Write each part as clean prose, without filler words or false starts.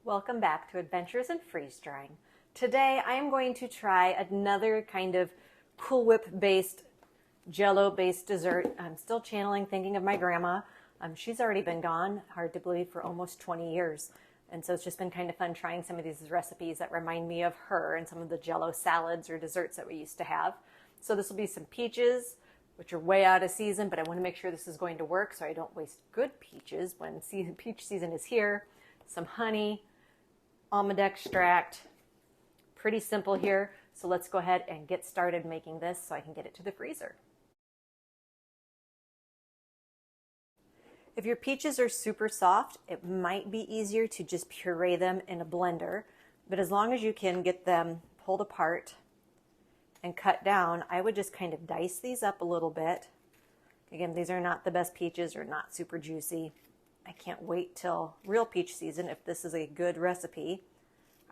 Welcome back to Adventures in Freeze Drying. Today I am going to try another kind of Cool Whip based, jello based dessert. I'm still channeling, thinking of my grandma. She's already been gone, hard to believe, for almost 20 years. And so it's just been kind of fun trying some of these recipes that remind me of her and some of the jello salads or desserts that we used to have. So this will be some peaches, which are way out of season, but I want to make sure this is going to work so I don't waste good peaches when peach season is here. Some honey, almond extract, pretty simple here. So let's go ahead and get started making this so I can get it to the freezer. If your peaches are super soft, it might be easier to just puree them in a blender, but as long as you can get them pulled apart and cut down, I would just kind of dice these up a little bit. Again, these are not the best peaches, or not super juicy. I can't wait till real peach season. If this is a good recipe,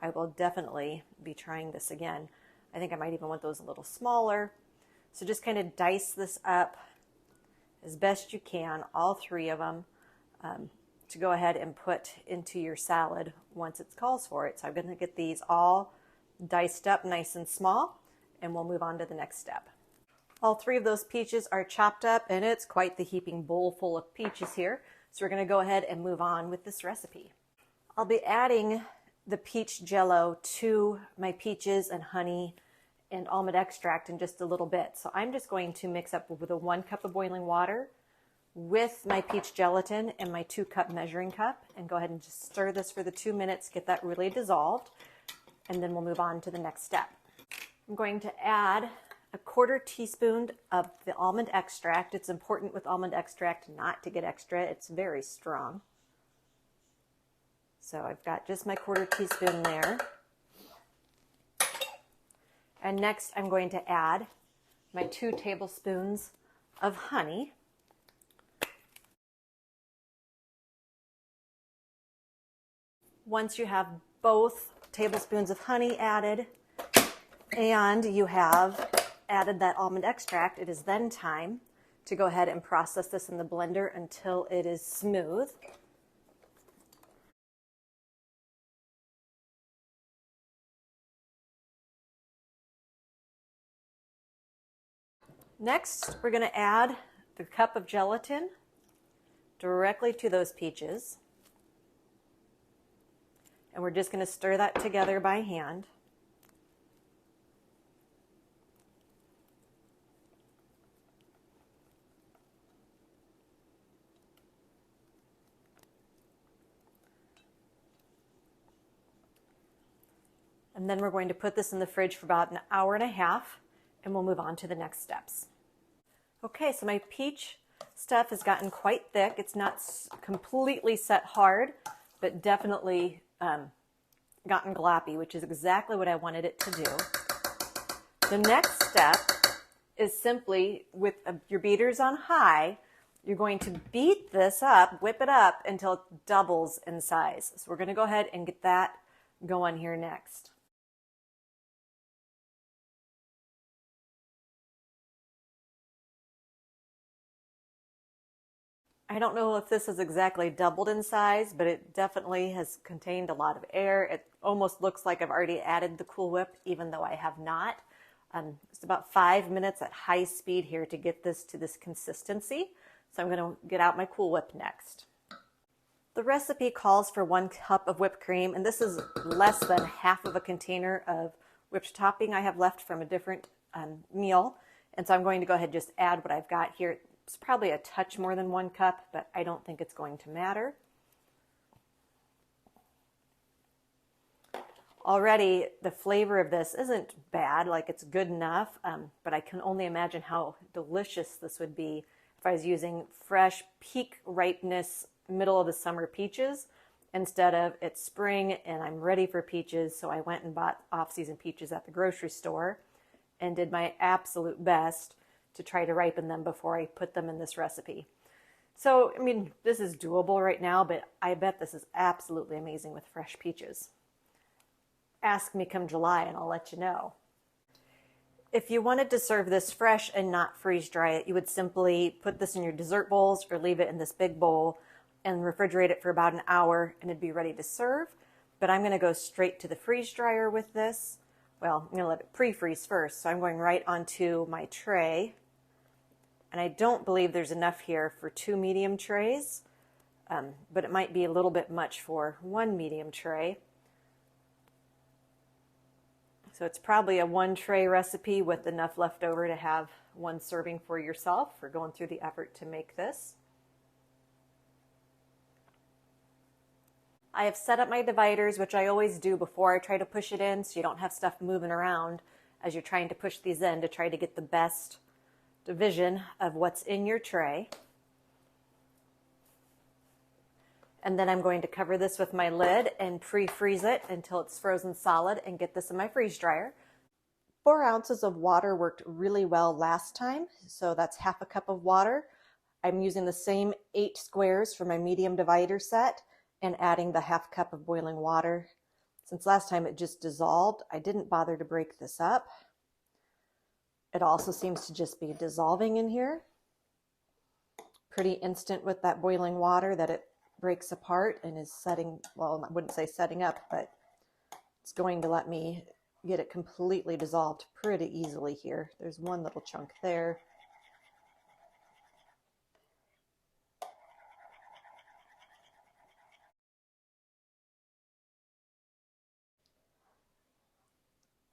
I will definitely be trying this again. I think I might even want those a little smaller. So just kind of dice this up as best you can, all three of them, to go ahead and put into your salad once it calls for it. So I'm going to get these all diced up nice and small, and we'll move on to the next step. All three of those peaches are chopped up, and it's quite the heaping bowl full of peaches here. So we're going to go ahead and move on with this recipe. I'll be adding the peach jello to my peaches and honey and almond extract in just a little bit. So I'm just going to mix up with a 1 cup of boiling water with my peach gelatin and my 2 cup measuring cup, and go ahead and just stir this for the 2 minutes, get that really dissolved, and then we'll move on to the next step. I'm going to add a 1/4 teaspoon of the almond extract. It's important with almond extract not to get extra. It's very strong. So I've got just my 1/4 teaspoon there. And next I'm going to add my 2 tablespoons of honey. Once you have both tablespoons of honey added and you have added that almond extract, it is then time to go ahead and process this in the blender until it is smooth. Next, we're going to add the cup of gelatin directly to those peaches. And we're just going to stir that together by hand. And then we're going to put this in the fridge for about 1.5 hours, and we'll move on to the next steps. Okay, so my peach stuff has gotten quite thick. It's not completely set hard, but definitely gotten gloppy, which is exactly what I wanted it to do. The next step is simply, with your beaters on high, you're going to beat this up, whip it up until it doubles in size. So we're going to go ahead and get that going here next. I don't know if this is exactly doubled in size, but it definitely has contained a lot of air. It almost looks like I've already added the Cool Whip, even though I have not. It's about 5 minutes at high speed here to get this to this consistency. So I'm going to get out my Cool Whip next. The recipe calls for 1 cup of whipped cream, and this is less than half of a container of whipped topping I have left from a different meal. And so I'm going to go ahead and just add what I've got here. It's probably a touch more than 1 cup, but I don't think it's going to matter. Already, the flavor of this isn't bad, like it's good enough, but I can only imagine how delicious this would be if I was using fresh, peak ripeness, middle of the summer peaches, instead of it's spring and I'm ready for peaches, so I went and bought off-season peaches at the grocery store and did my absolute best to try to ripen them before I put them in this recipe. So, I mean, this is doable right now, but I bet this is absolutely amazing with fresh peaches. Ask me come July and I'll let you know. If you wanted to serve this fresh and not freeze dry it, you would simply put this in your dessert bowls or leave it in this big bowl and refrigerate it for about 1 hour and it'd be ready to serve. but I'm going to go straight to the freeze dryer with this. Well, I'm going to let it pre-freeze first. So I'm going right onto my tray. And I don't believe there's enough here for 2 medium trays, but it might be a little bit much for 1 medium tray. So it's probably a 1 tray recipe with enough left over to have 1 serving for yourself for going through the effort to make this. I have set up my dividers, which I always do before I try to push it in, so you don't have stuff moving around as you're trying to push these in to try to get the best division of what's in your tray. And then I'm going to cover this with my lid and pre-freeze it until it's frozen solid and get this in my freeze dryer. 4 ounces of water worked really well last time, so that's half a cup of water. I'm using the same 8 squares for my medium divider set and adding the half cup of boiling water. Since last time it just dissolved, I didn't bother to break this up. It also seems to just be dissolving in here. Pretty instant with that boiling water that it breaks apart and is setting, well, I wouldn't say setting up, but it's going to let me get it completely dissolved pretty easily here. There's one little chunk there.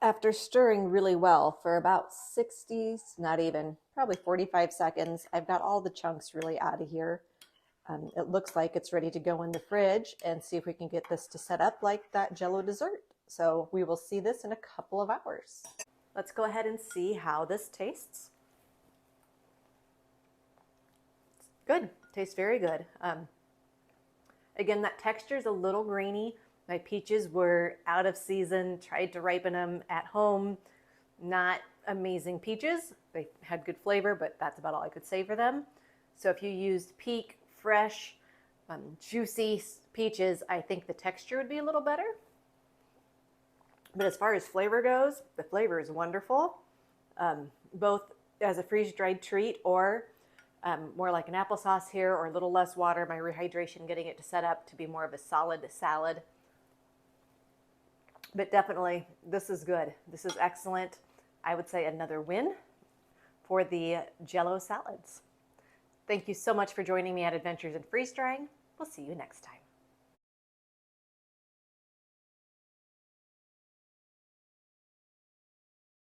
After stirring really well for about 60, not even, probably 45 seconds, I've got all the chunks really out of here. It looks like it's ready to go in the fridge and see if we can get this to set up like that jello dessert. So we will see this in a couple of hours. Let's go ahead and see how this tastes. Good, tastes very good. Again, that texture is a little grainy. My peaches were out of season, tried to ripen them at home. Not amazing peaches. They had good flavor, but that's about all I could say for them. So if you used peak, fresh, juicy peaches, I think the texture would be a little better. But as far as flavor goes, the flavor is wonderful, both as a freeze-dried treat or more like an applesauce here, or a little less water, my rehydration getting it to set up to be more of a solid salad. But definitely, this is good. This is excellent. I would say another win for the jello salads. Thank you so much for joining me at Adventures in Freeze Drying. We'll see you next time.